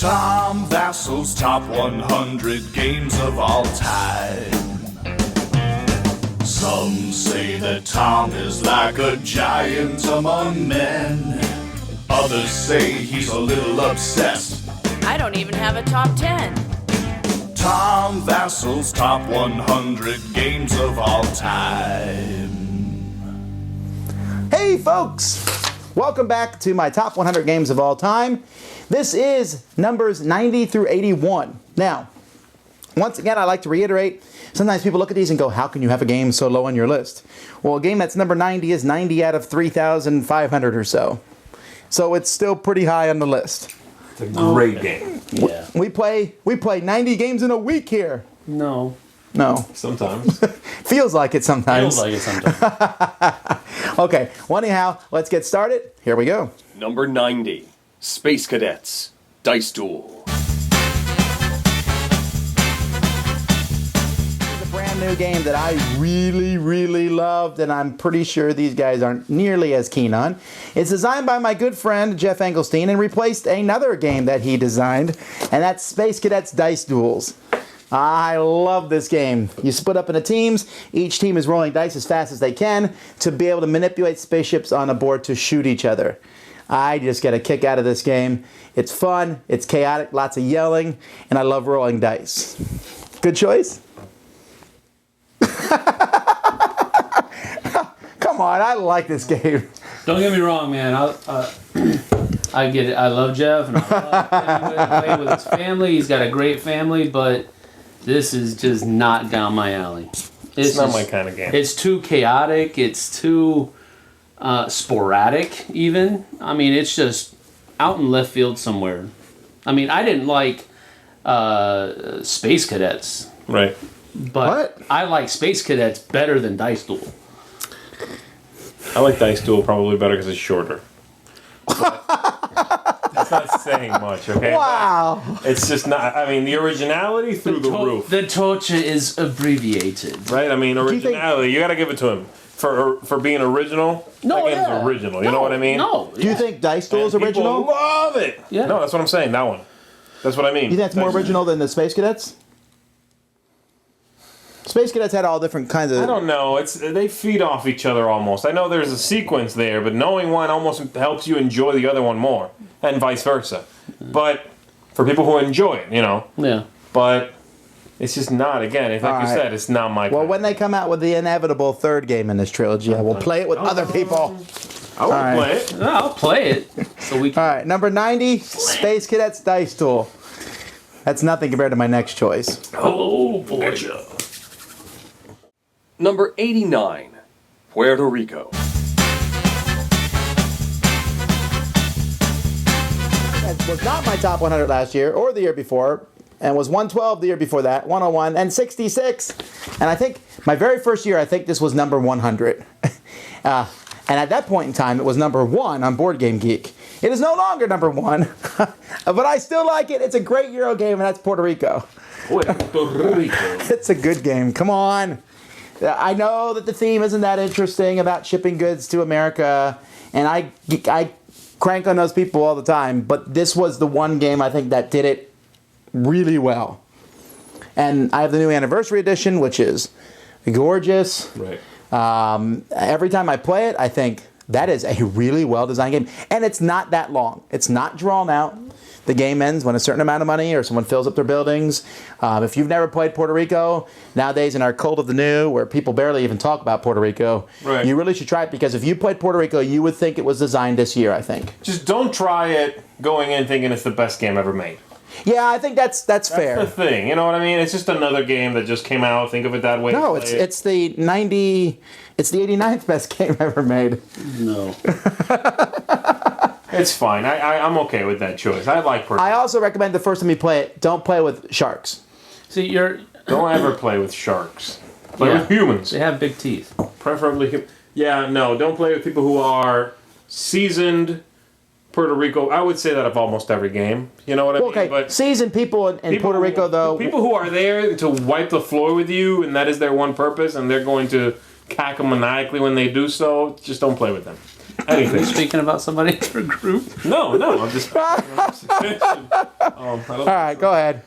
Tom Vasel's top 100 games of all time. Some say that Tom is like a giant among men. Others say he's a little obsessed. I don't even have a top 10. Tom Vasel's top 100 games of all time. Hey folks! Welcome back to my top 100 games of all time. This is numbers 90 through 81. Now, once again, I like to reiterate, sometimes people look at these and go, how can you have a game so low on your list? Well, a game that's number 90 is 90 out of 3,500 or so. So it's still pretty high on the list. It's a great game. Yeah. We play 90 games in a week here. No. No. Sometimes. Feels like it sometimes. Feels like it sometimes. Okay, well anyhow, let's get started. Here we go. Number 90, Space Cadets, Dice Duel. It's a brand new game that I really loved, and I'm pretty sure these guys aren't nearly as keen on. It's designed by my good friend Jeff Engelstein and replaced another game that he designed, and that's Space Cadets Dice Duels. I love this game. You split up into teams. Each team is rolling dice as fast as they can to be able to manipulate spaceships on a board to shoot each other. I just get a kick out of this game. It's fun, it's chaotic, lots of yelling, and I love rolling dice. Good choice? Come on, I like this game. Don't get me wrong, man. I get it. I love Jeff, and I love playing with his family. He's got a great family, but this is just not down my alley. It's not my kind of game. It's too chaotic. It's too sporadic, even. I mean, it's just out in left field somewhere. I mean, I didn't like Space Cadets. Right. But What? I like Space Cadets better than Dice Duel. I like Dice Duel probably better because it's shorter. It's not saying much, okay? Wow. It's just not, I mean, the originality through the roof. The torture is abbreviated. Right? I mean, you think- originality, you got to give it to him. For being original, No, that game's yeah. original. You know what I mean? No. Do you think Dice Duel is And original? People love it. Yeah. No, that's what I'm saying, that one. That's what I mean. You think that's more Dice- original than the Space Cadets? Space Cadets had all different kinds of... I don't know. They feed off each other almost. I know there's a sequence there, but knowing one almost helps you enjoy the other one more, and vice versa. But for people who enjoy it, you know. Yeah. But it's just not. Again, like you Alright. said, it's not my. Well, kind. when they come out with the inevitable third game in this trilogy, I will play it with other people. I will Alright. play it. No, I'll play it. So we can. All right, number 90, Space Cadets Dice Duel. That's nothing compared to my next choice. Oh boy. Number 89, Puerto Rico. That was not my top 100 last year or the year before, and was 112 the year before that, 101, and 66. And I think my very first year, I think this was number 100. And at that point in time, it was number 1 on Board Game Geek. It is no longer number 1, but I still like it. It's a great Euro game, and that's Puerto Rico. Puerto Rico. It's a good game. Come on. I know that the theme isn't that interesting about shipping goods to America, and I crank on those people all the time, but this was the one game I think that did it really well. And I have the new anniversary edition, which is gorgeous. Right. Every time I play it, I think that is a really well-designed game. And it's not that long. It's not drawn out. The game ends when a certain amount of money or someone fills up their buildings. If you've never played Puerto Rico, nowadays in our cult of the new, where people barely even talk about Puerto Rico, Right. you really should try it, because if you played Puerto Rico, you would think it was designed this year, I think. Just don't try it going in thinking it's the best game ever made. Yeah, I think that's fair. That's the thing. You know what I mean? It's just another game that just came out. Think of it that way. No, Play it. it's the 89th best game ever made. No. It's fine. I'm okay with that choice. I like Puerto I Rico. also recommend the first time you play it, don't play with sharks. See, you're. Don't ever play with sharks. Play Yeah. with humans. They have big teeth. Preferably Yeah, no, don't play with people who are seasoned Puerto Rico. I would say that of almost every game. You know what I mean? Okay, But seasoned people in Puerto Rico, though. people who are there to wipe the floor with you, and that is their one purpose, and they're going to cackle maniacally when they do so, just don't play with them. Are you Anything. speaking about somebody in your group? No, I'm just. All right, go ahead.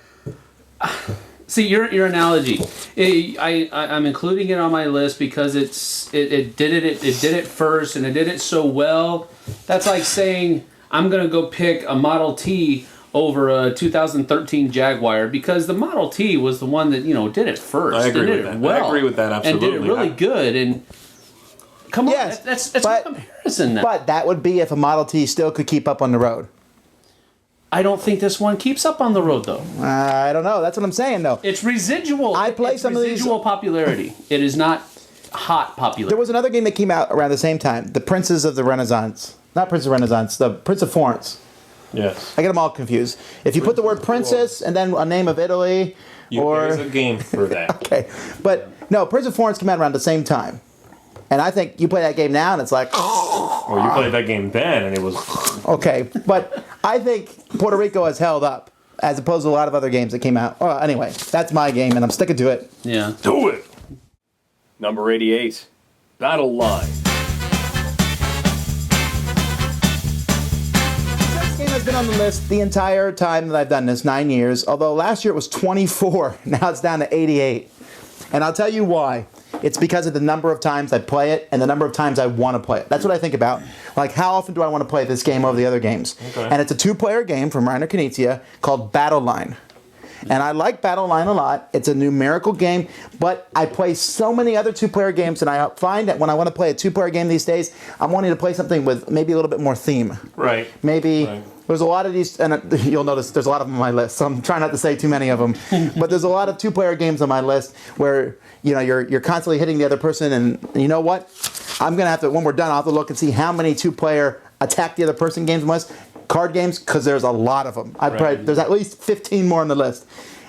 See your analogy. I'm including it on my list because it did it first and it did it so well. That's like saying I'm gonna go pick a Model T over a 2013 Jaguar because the Model T was the one that did it first. I agree and did with it that. well. I agree with that, absolutely. And did it really good. And come on, Yes, that's but- a comparison. Now. But that would be if a Model T still could keep up on the road. I don't think this one keeps up on the road though. I don't know. That's what I'm saying, though. It's residual. I play it's some of these- residual popularity. It is not hot popularity. There was another game that came out around the same time, The Princes of the Renaissance. Not Prince of Renaissance, The Prince of Florence. Yes. I get them all confused. If you put the word princess and then a name of Italy, There's or... a game for that. Okay, but no, Prince of Florence came out around the same time. And I think you play that game now and it's like, Or you played that game then, and it was. okay. But I think Puerto Rico has held up as opposed to a lot of other games that came out. Well, anyway, that's my game and I'm sticking to it. Yeah. Do it! Number 88, Battle Line. This game has been on the list the entire time that I've done this, 9 years. Although last year it was 24. Now it's down to 88. And I'll tell you why. It's because of the number of times I play it and the number of times I want to play it. That's what I think about. Like, how often do I want to play this game over the other games? Okay. And it's a two-player game from Reiner Knizia called Battle Line. And I like Battle Line a lot. It's a numerical game, but I play so many other two-player games, and I find that when I want to play a two-player game these days, I'm wanting to play something with maybe a little bit more theme. Right. Maybe Right. there's a lot of these, and you'll notice there's a lot of them on my list, so I'm trying not to say too many of them. But there's a lot of two-player games on my list where you're constantly hitting the other person, and you know what? I'm gonna have to, when we're done, I'll have to look and see how many two-player attack the other person games was. Card games, because there's a lot of them. There's at least 15 more on the list.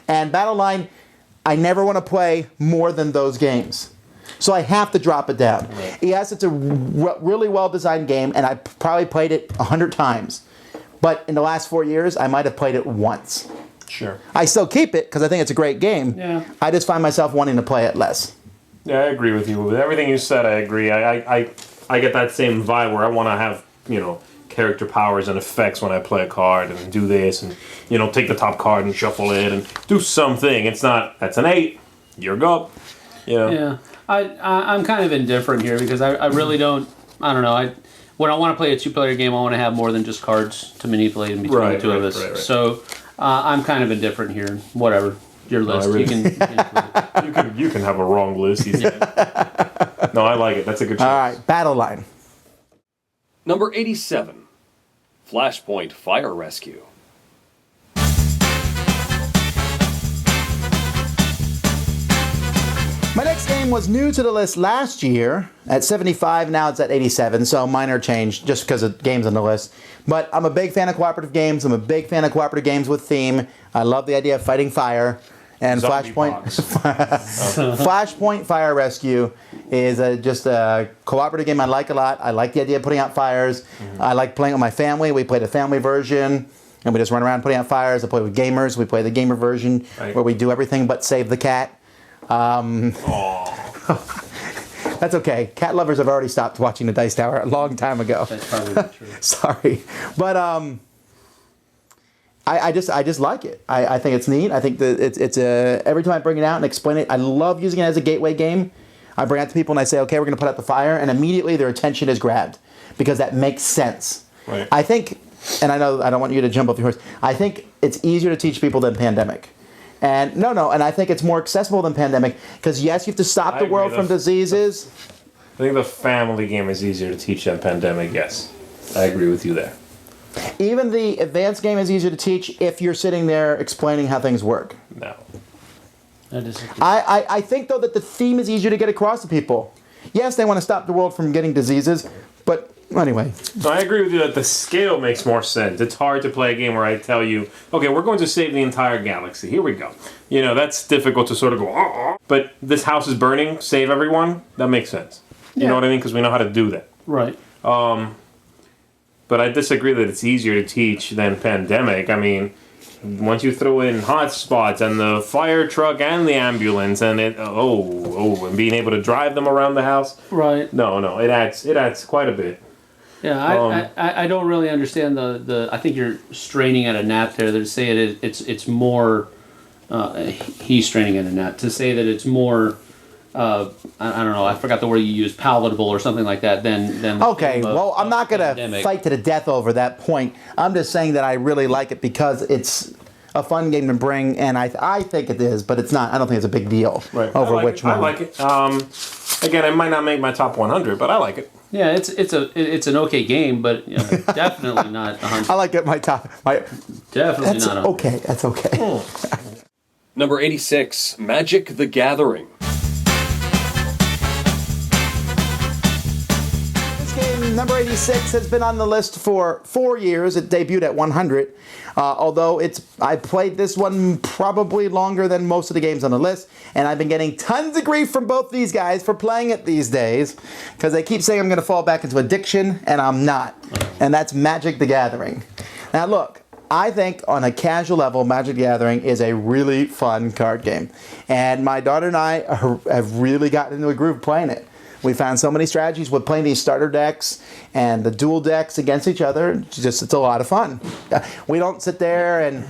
And Battle Line, I never want to play more than those games. So I have to drop it down. Right. Yes, it's a really well-designed game, and I probably played it 100 times. But in the last 4 years, I might have played it once. Sure. I still keep it because I think it's a great game. Yeah. I just find myself wanting to play it less. Yeah, I agree with you. With everything you said, I agree. I get that same vibe where I want to have, character powers and effects when I play a card and do this and, take the top card and shuffle it and do something. It's not, that's an 8, you're go. Yeah. I'm kind of indifferent here because I really don't, I don't know, when I want to play a two-player game, I want to have more than just cards to manipulate in between the two of us. Right. So I'm kind of indifferent here. Whatever. Your list. really- You can include it. You can have a wrong list, he said. No, I like it. That's a good choice. All right, Battle Line. Number 87, Flashpoint Fire Rescue. My next game was new to the list last year at 75. Now it's at 87, so minor change just because of games on the list. But I'm a big fan of cooperative games. I'm a big fan of cooperative games with theme. I love the idea of fighting fire. And Zombie Flashpoint, box. Flashpoint Fire Rescue is just a cooperative game I like a lot. I like the idea of putting out fires. I like playing with my family. We played a family version, and we just run around putting out fires. I play with gamers. We play the gamer version Right. where we do everything but save the cat. That's okay. Cat lovers have already stopped watching the Dice Tower a long time ago. That's probably not true. Sorry, but I just like it. I think it's neat. I think that it's every time I bring it out and explain it, I love using it as a gateway game. I bring it out to people and I say, okay, we're going to put out the fire, and immediately their attention is grabbed because that makes sense. Right. I think, and I know I don't want you to jump off your horse. I think it's easier to teach people than Pandemic. And and I think it's more accessible than Pandemic because yes, you have to stop I the agree. world from diseases. I think the family game is easier to teach than Pandemic, yes. I agree with you there. Even the advanced game is easier to teach if you're sitting there explaining how things work. No. I disagree. I think, though, that the theme is easier to get across to people. Yes, they want to stop the world from getting diseases, but anyway. So I agree with you that the scale makes more sense. It's hard to play a game where I tell you, okay, we're going to save the entire galaxy. Here we go. That's difficult to sort of go, but this house is burning, save everyone. That makes sense. You know what I mean? Because we know how to do that. Right. But I disagree that it's easier to teach than Pandemic. I mean, once you throw in hotspots and the fire truck and the ambulance and and being able to drive them around the house. Right. No, it adds quite a bit. Yeah, I don't really understand the. I think you're straining at a gnat there. To say it's more. He's straining at a gnat. To say that it's more. I don't know. I forgot the word you used. Palatable or something like that. Than Okay, well, I'm not going to Pandemic. fight to the death over that point. I'm just saying that I really like it because it's a fun game to bring, and I think it is, but it's not. I don't think it's a big deal over which one. I like it. Again, it might not make my top 100, but I like it. Yeah, it's an okay game, but definitely not 100. I like it. Definitely That's not 100. okay. That's okay. Number 86, Magic the Gathering. This game, number 86, has been on the list for 4 years. It debuted at 100. Although I played this one probably longer than most of the games on the list, and I've been getting tons of grief from both these guys for playing it these days, because they keep saying I'm going to fall back into addiction, and I'm not. And that's Magic the Gathering. Now look, I think on a casual level, Magic the Gathering is a really fun card game. And my daughter and I have really gotten into a groove playing it. We found so many strategies with playing these starter decks and the dual decks against each other. It's a lot of fun. We don't sit there and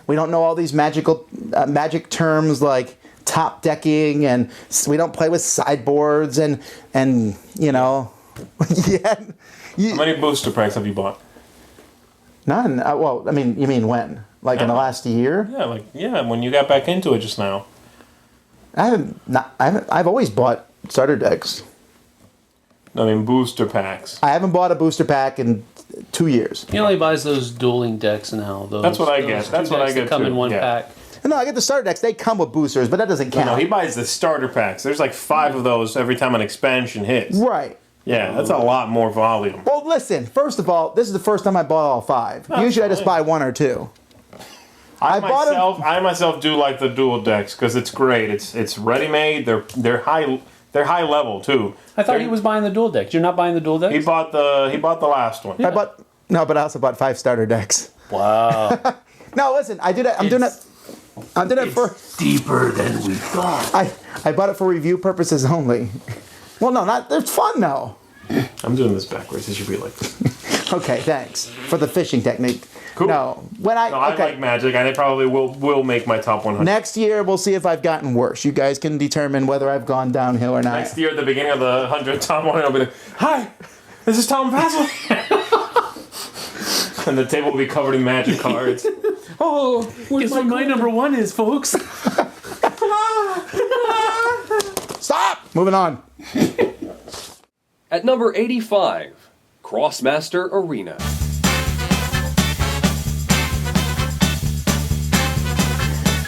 we don't know all these magic terms like top decking, and we don't play with sideboards and you know. Yeah. How many booster packs have you bought? None. Well, I mean, you mean when? Like in the last year? Yeah, when you got back into it just now. I've always bought starter decks. I mean, booster packs. I haven't bought a booster pack in 2 years. He only buys those dueling decks now. That's what I get. That's what I get come too. in one Yeah. pack. No, I get the starter decks. They come with boosters, but that doesn't count. No, he buys the starter packs. There's like 5 of those every time an expansion hits. Right. Yeah, that's a lot more volume. Well, listen. First of all, this is the first time I bought all 5. Usually, I just buy 1 or 2. I myself do like the dual decks because it's great. It's ready made. They're high level too. I thought he was buying the dual decks. You're not buying the dual decks? He bought the last one. I bought but I also bought 5 starter decks. Wow. No, listen. I do that. I'm doing it for deeper than we thought. I bought it for review purposes only. Well, no, not. It's fun though. I'm doing this backwards. It should be like this. Okay, thanks for the fishing technique. Cool. No, I like Magic, and it probably will make my top 100. Next year, we'll see if I've gotten worse. You guys can determine whether I've gone downhill or not. Next year, at the beginning of the 100 Tom 100, I'll be like, "Hi, this is Tom Vasel," and the table will be covered in Magic cards. Oh, Guess what my number 1 is, folks? Stop. Moving on. At number 85, Crossmaster Arena.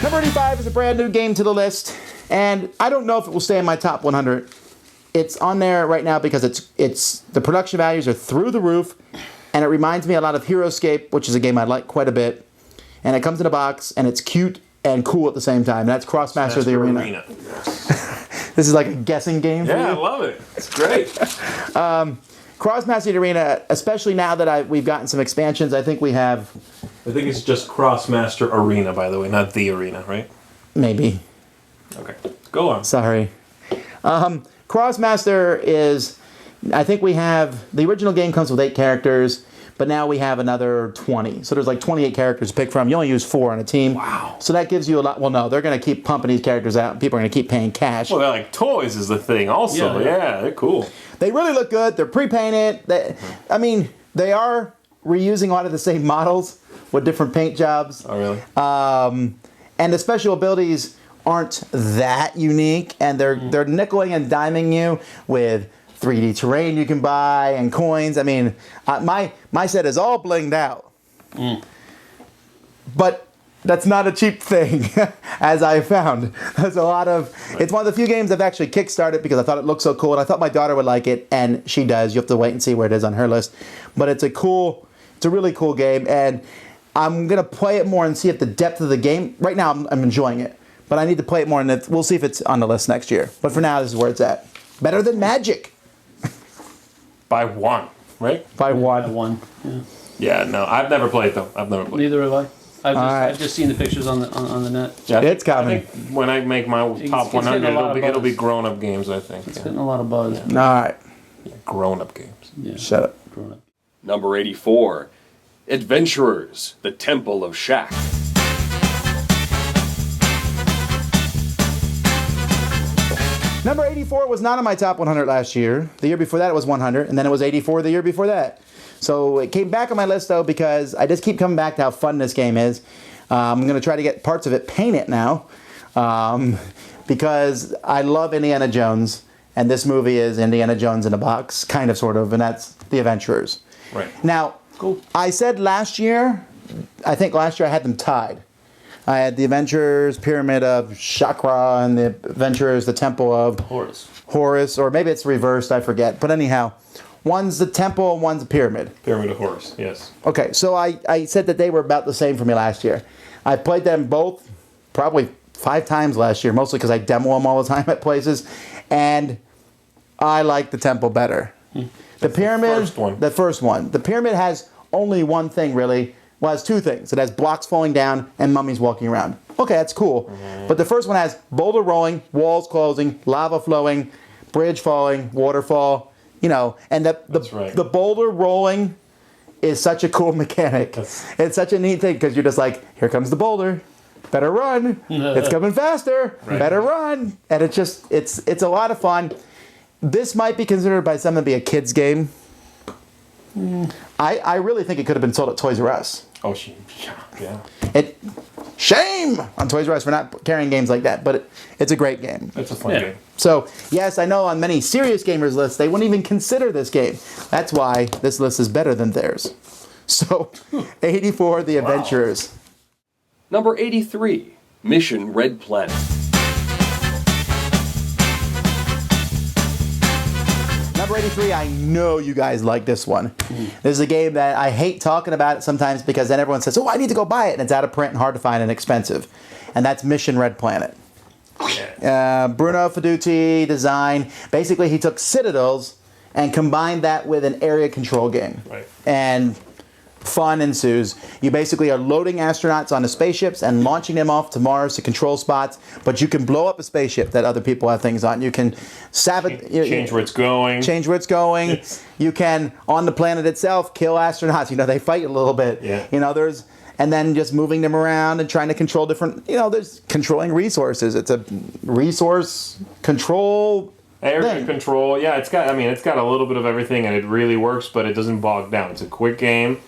Number 85 is a brand new game to the list, and I don't know if it will stay in my top 100. It's on there right now because it's the production values are through the roof, and it reminds me a lot of HeroScape, which is a game I like quite a bit. And it comes in a box, and it's cute and cool at the same time. That's Crossmaster the Arena. This is like a guessing game for you? Yeah, I love it. It's great. Crossmaster the Arena, especially now that we've gotten some expansions, I think we have... I think it's just Crossmaster Arena, by the way, not the Arena, right? Maybe. Okay, go on. Sorry. Crossmaster is... I think we have... The original game comes with 8 characters, but now we have another 20. So there's like 28 characters to pick from. You only use 4 on a team. Wow. So that gives you a lot... Well, no, they're going to keep pumping these characters out. And people are going to keep paying cash. Well, they're like toys is the thing also. Yeah, they're cool. They really look good. They're pre-painted. They are reusing a lot of the same models with different paint jobs. Oh, really? And the special abilities aren't that unique, and they're nickeling and diming you with 3D terrain you can buy and coins. I mean, my set is all blinged out. But that's not a cheap thing, as I found. There's a lot of... It's one of the few games I've actually kickstarted because I thought it looked so cool, and I thought my daughter would like it, and she does. You have to wait and see where it is on her list. But it's a really cool game, and I'm going to play it more and see if the depth of the game... Right now, I'm enjoying it, but I need to play it more, and we'll see if it's on the list next year. But for now, this is where it's at. Better than Magic. By 1, right? By 1. By 1. Yeah. Yeah, no, I've never played though. I've never played. Neither have I. right. I've just seen the pictures on the net. Yeah, It's coming. I think when I make my top it's 100, getting a lot of it'll be buzz. grown-up games, I think. It's getting a lot of buzz. All right. Grown-up games. Yeah. Shut up. Grown up. Number 84, Adventurers, the Temple of Shaq. Number 84 was not on my top 100 last year. The year before that it was 100, and then it was 84 the year before that. So it came back on my list though because I just keep coming back to how fun this game is. I'm going to try to get parts of it painted now because I love Indiana Jones, and this movie is Indiana Jones in a box, kind of, sort of, and that's The Adventurers. Right. Now, Cool. I said last year, I think last year I had them tied. I had the Adventurers Pyramid of Chakra and the Adventurers the Temple of Horus. Or maybe it's reversed, I forget. But anyhow, one's the temple and one's the pyramid. Pyramid of Horus, yes. Okay, so I said that they were about the same for me last year. I played them both probably 5 times last year, mostly because I demo them all the time at places. And I like the temple better. The pyramid, the first one. The pyramid has only one thing, really. Well, it has 2 things. It has blocks falling down and mummies walking around. Okay, that's cool. But the first one has boulder rolling, walls closing, lava flowing, bridge falling, waterfall, you know. And the boulder rolling is such a cool mechanic. It's such a neat thing because you're just like, here comes the boulder. Better run. It's coming faster. Better run. And it's a lot of fun. This might be considered by some to be a kid's game. I really think it could have been sold at Toys R Us. Oh, yeah. Shame on Toys R Us for not carrying games like that, but it's a great game. It's a fun game. So, yes, I know on many serious gamers' lists, they wouldn't even consider this game. That's why this list is better than theirs. So, 84, The Adventurers. Number 83, Mission Red Planet. Number 83, I know you guys like this one. This is a game that I hate talking about it sometimes because then everyone says, oh, I need to go buy it, and it's out of print and hard to find and expensive. And that's Mission Red Planet. Bruno Fedduti design. Basically, he took Citadels and combined that with an area control game. Right. And fun ensues. You basically are loading astronauts onto spaceships and launching them off to Mars to control spots, but you can blow up a spaceship that other people have things on. You can change where it's going. Change where it's going. You can, on the planet itself, kill astronauts. You know, they fight a little bit. Yeah. You know, and then just moving them around and trying to control different, there's controlling resources. It's a resource control Area control. Yeah, it's got a little bit of everything, and it really works, but it doesn't bog down. It's a quick game.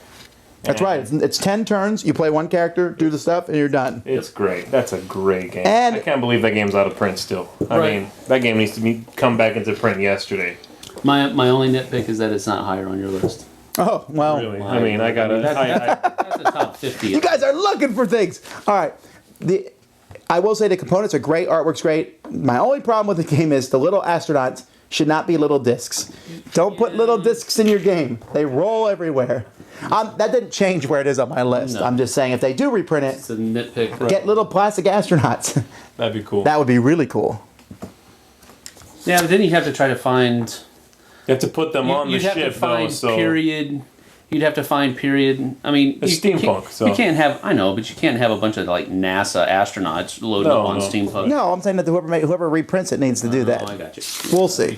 That's right. It's 10 turns. You play one character, do the stuff, and you're done. It's great. That's a great game. And I can't believe that game's out of print still. I mean, that game needs to come back into print yesterday. My only nitpick is that it's not higher on your list. Oh, well. Really? I mean, I gotta... That's a top 50. You guys are looking for things. All right. I will say the components are great. Artwork's great. My only problem with the game is the little astronauts should not be little discs. Don't put little discs in your game. They roll everywhere. That didn't change where it is on my list. No. I'm just saying if they do reprint it, It's a nitpick. get little plastic astronauts. That'd be cool. That would be really cool. Yeah, but then you have to try to find... You have to put them on the You'd have ship, to find though, so... period. You'd have to find period. I mean, It's steampunk, so... You can't have... I know, but you can't have a bunch of, like, NASA astronauts loaded up on steampunk. No, I'm saying that whoever reprints it needs to do that. Oh, I got you. We'll see.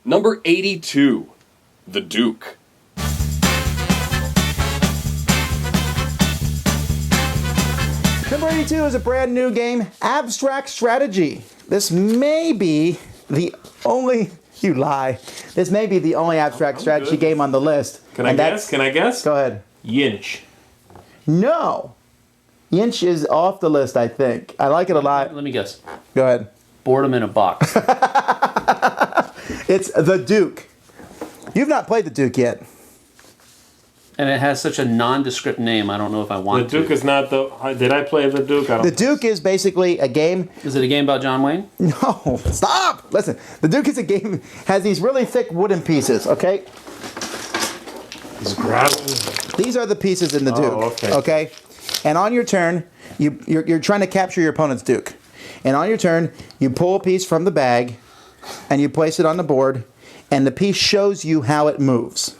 Number 82, The Duke. Number 82 is a brand new game, Abstract Strategy. This may be the only... You lie. This may be the only abstract strategy game on the list. Can I guess? Go ahead. Yinch. No. Yinch is off the list, I think. I like it a lot. Let me guess. Go ahead. Boredom in a box. It's The Duke. You've not played The Duke yet. And it has such a nondescript name, I don't know if I want to. The Duke is not the... Did I play The Duke? I don't The Duke is basically a game... Is it a game about John Wayne? No, stop! Listen, The Duke is a game... has these really thick wooden pieces, okay? It's gravel. These are the pieces in The Duke, okay. okay? And on your turn, you're trying to capture your opponent's Duke. And on your turn, you pull a piece from the bag, and you place it on the board, and the piece shows you how it moves.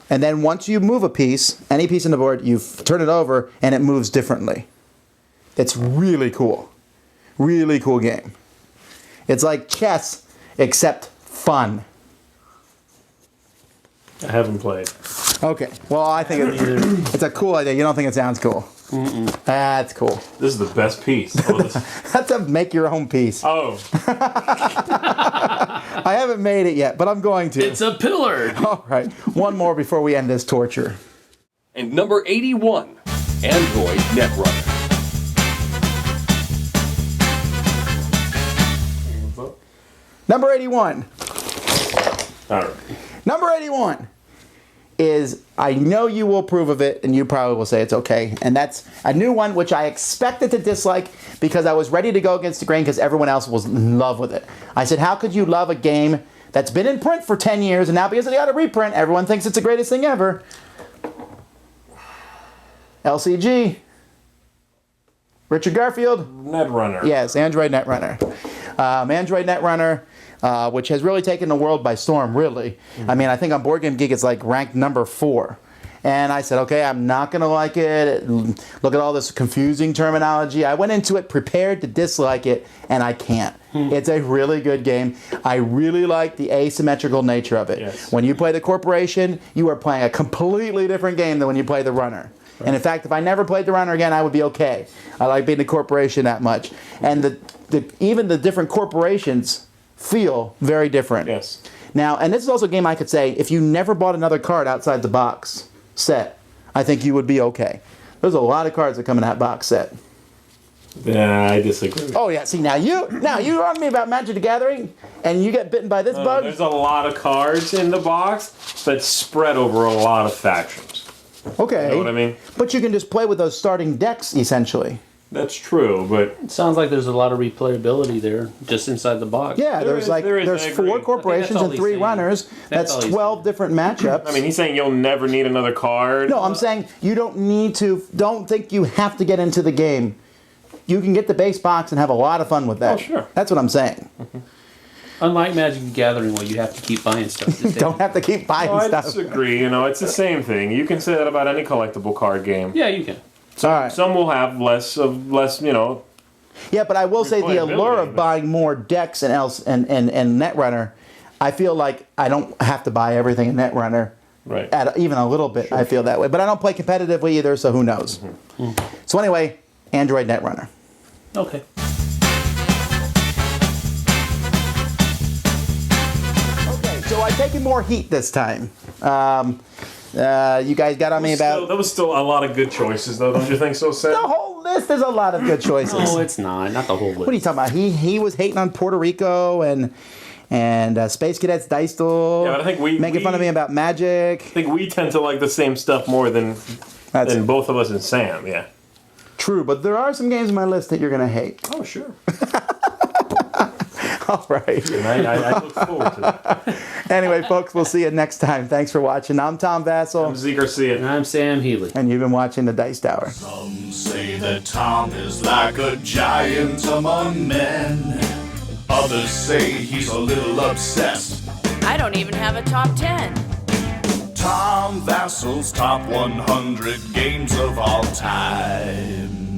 And then once you move a piece, any piece on the board, you turn it over, and it moves differently. It's really cool. Really cool game. It's like chess, except fun. I haven't played. Okay. Well, I think it's a cool idea. You don't think it sounds cool? That's cool. This is the best piece. Oh, this- That's a make your own piece. oh, I haven't made it yet, but I'm going to. It's a pillar. All right. One more before we end this torture. And number 81, Android Netrunner. Number 81. all right. Number 81 is, I know you will approve of it, and you probably will say it's okay. And that's a new one which I expected to dislike because I was ready to go against the grain because everyone else was in love with it. I said, how could you love a game that's been in print for 10 years, and now because they got a reprint, everyone thinks it's the greatest thing ever? LCG. Richard Garfield. Netrunner. Yes, Android Netrunner. Android Netrunner, which has really taken the world by storm, really. I mean, I think on Board Game Geek it's like ranked number 4. And I said, okay, I'm not going to like it. Look at all this confusing terminology. I went into it prepared to dislike it, and I can't. It's a really good game. I really like the asymmetrical nature of it. Yes. When you play the corporation, you are playing a completely different game than when you play the runner. And in fact, if I never played the runner again, I would be okay. I like being the corporation that much. And even the different corporations feel very different. Yes. Now, and this is also a game I could say, if you never bought another card outside the box set, I think you would be okay. There's a lot of cards that come in that box set. Yeah, I disagree. Oh yeah, see now you on me about Magic the Gathering, and you get bitten by this bug. There's a lot of cards in the box, but spread over a lot of factions. Okay. You know what I mean? But you can just play with those starting decks, essentially. That's true, but It sounds like there's a lot of replayability there, just inside the box. Yeah, There is, I there's agree. 4 corporations all and he's 3 saying. runners. That's all That's he's 12 different matchups. I mean, he's saying you'll never need another card. No, I'm saying you don't think you have to get into the game. You can get the base box and have a lot of fun with that. Oh, sure. That's what I'm saying. Unlike Magic the Gathering, where you have to keep buying stuff. to stay. Don't have to keep buying I stuff. disagree. You know, it's the same thing. You can say that about any collectible card game. Yeah, you can. All right. Some will have less, you know. Yeah, but I will say the Replayability, allure of but- buying more decks and Netrunner, I feel like I don't have to buy everything in Netrunner. Right. Even a little bit, I feel that way. But I don't play competitively either, so who knows? So anyway, Android Netrunner. Okay. Okay, so I've taken more heat this time. You guys got on me about There was still a lot of good choices, though. Don't you think so, Sam? the whole list. There's a lot of good choices. No, it's not. Not the whole list. What are you talking about? He was hating on Puerto Rico and Space Cadets Dice Duel. Yeah, but I think we- making fun of me about Magic. I think we tend to like the same stuff more than both of us and Sam. Yeah. True, but there are some games on my list that you're gonna hate. Oh, sure. All right. And I look forward to that. Anyway, folks, we'll see you next time. Thanks for watching. I'm Tom Vasel, I'm Z Garcia. And I'm Sam Healy. and you've been watching the Dice Tower. Some say that Tom is like a giant among men. Others say he's a little obsessed. I don't even have a top 10. Tom Vasel's top 100 games of all time.